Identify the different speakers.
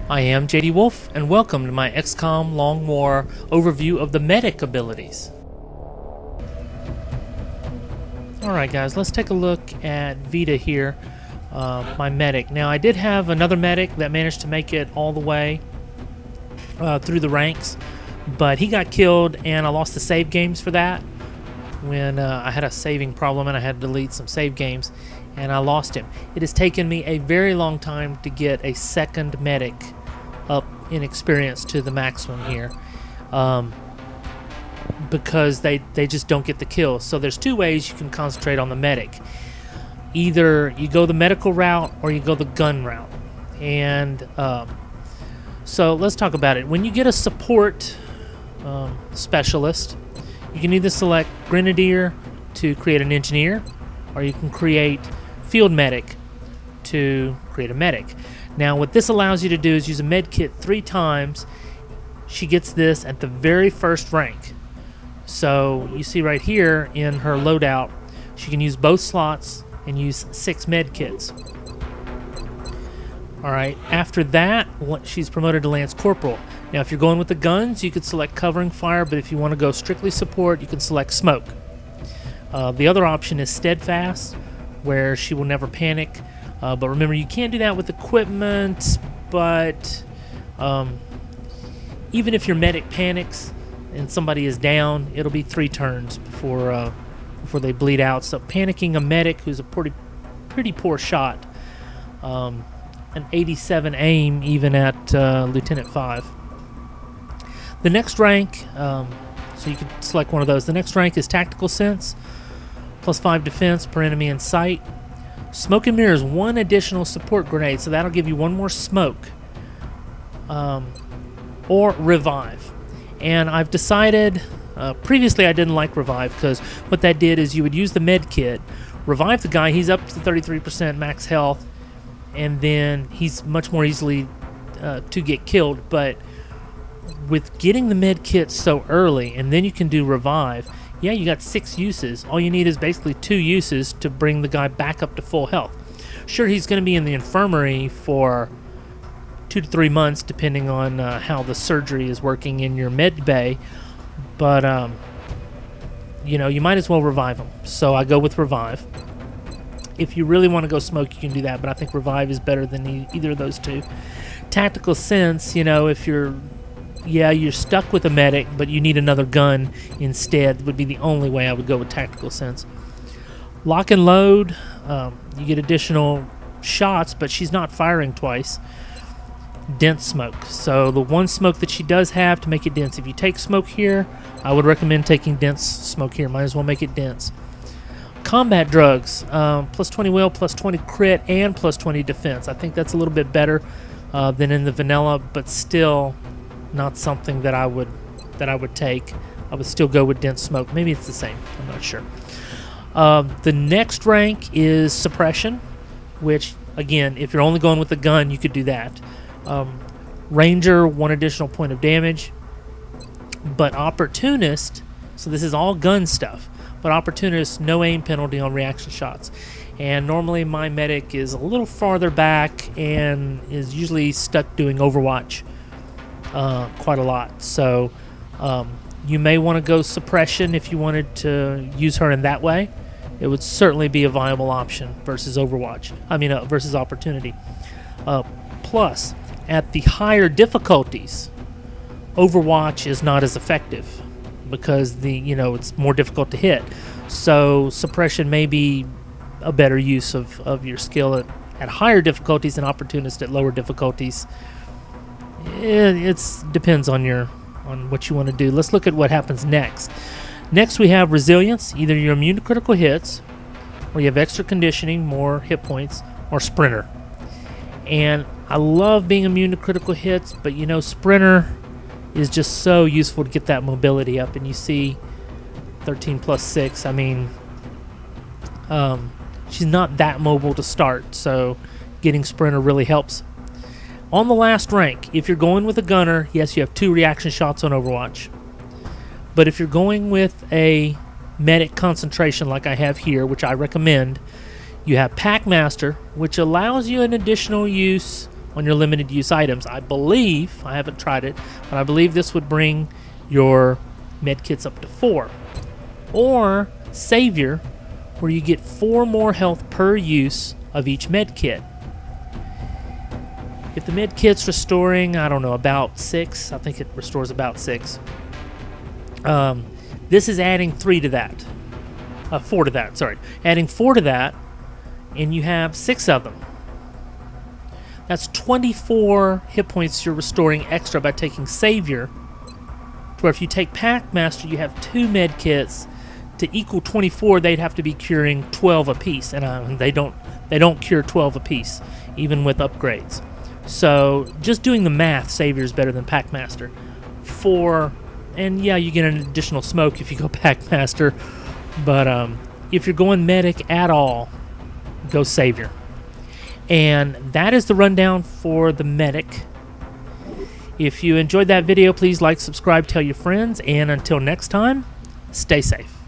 Speaker 1: I am JDWolf, and welcome to my XCom Long War overview of the medic abilities. Alright guys, let's take a look at Vita here, my medic. Now I did have another medic that managed to make it all the way through the ranks, but he got killed and I lost the save games for that when I had a saving problem and I had to delete some save games and I lost him. It has taken me a very long time to get a second medic up in experience to the maximum here, because they just don't get the kills. So there's two ways you can concentrate on the medic. Either you go the medical route or you go the gun route. And so let's talk about it. When you get a support specialist, you can either select Grenadier to create an engineer, or you can create field medic to create a medic. Now what this allows you to do is use a med kit 3 times. She gets this at the very first rank. So you see right here in her loadout, she can use both slots and use 6 med kits. Alright, after that, she's promoted to Lance Corporal. Now if you're going with the guns, you could select covering fire, but if you want to go strictly support, you can select smoke. The other option is steadfast, where she will never panic. But remember, you can't do that with equipment, but even if your medic panics and somebody is down, it'll be 3 turns before they bleed out. So panicking a medic who's a pretty poor shot, an 87 aim even at Lieutenant 5. The next rank, so you can select one of those. The next rank is Tactical Sense, +5 defense per enemy in sight. Smoke and Mirror is 1 additional support grenade, so that'll give you 1 more smoke. Or Revive. And I've decided, previously I didn't like Revive, because what that did is you would use the med kit, revive the guy, he's up to 33% max health, and then he's much more easily to get killed. But with getting the med kit so early, and then you can do Revive, yeah, you got 6 uses. All you need is basically 2 uses to bring the guy back up to full health. Sure, he's going to be in the infirmary for 2 to 3 months, depending on how the surgery is working in your med bay, but you know, you might as well revive him. So I go with Revive. If you really want to go smoke, you can do that, but I think Revive is better than either of those 2. Tactical Sense, you know, if you're stuck with a medic, but you need another gun instead, would be the only way I would go with Tactical Sense. Lock and Load, you get additional shots, but she's not firing twice. Dense Smoke. So the 1 smoke that she does have to make it dense. If you take smoke here, I would recommend taking dense smoke here. Might as well make it dense. Combat Drugs, +20 will, +20 crit, and +20 defense. I think that's a little bit better than in the vanilla, but still not something that I would take. I would still go with dense smoke. Maybe it's the same. I'm not sure. The next rank is Suppression, which again, if you're only going with the gun, you could do that. Ranger, 1 additional point of damage. But Opportunist, so this is all gun stuff, but Opportunist, no aim penalty on reaction shots. And normally my medic is a little farther back and is usually stuck doing Overwatch quite a lot. So you may want to go Suppression if you wanted to use her in that way. It would certainly be a viable option versus Overwatch. I mean, versus Opportunity. Plus, at the higher difficulties, Overwatch is not as effective because it's more difficult to hit. So Suppression may be a better use of your skill at higher difficulties and Opportunist at lower difficulties. It depends on what you want to do. Let's look at what happens next. Next we have Resilience. Either you're immune to critical hits, or you have extra conditioning, more hit points, or Sprinter. And I love being immune to critical hits, but Sprinter is just so useful to get that mobility up. And you see 13 + 6. I mean, she's not that mobile to start, so getting Sprinter really helps. On the last rank, if you're going with a gunner, yes, you have 2 reaction shots on Overwatch. But if you're going with a medic concentration like I have here, which I recommend, you have Packmaster, which allows you an additional use on your limited use items. I believe, I haven't tried it, but I believe this would bring your med kits up to 4. Or Savior, where you get 4 more health per use of each med kit. If the med kit's restoring, I don't know, about 6, I think it restores about 6. This is adding 4 to that, sorry. Adding 4 to that, and you have 6 of them. That's 24 hit points you're restoring extra by taking Savior. Where if you take Packmaster, you have 2 med kits. To equal 24, they'd have to be curing 12 apiece, and they don't cure 12 apiece, even with upgrades. So just doing the math, Savior is better than Packmaster. And yeah, you get an additional smoke if you go Packmaster, but if you're going medic at all, go Savior. And that is the rundown for the medic. If you enjoyed that video, please like, subscribe, tell your friends, and until next time, stay safe.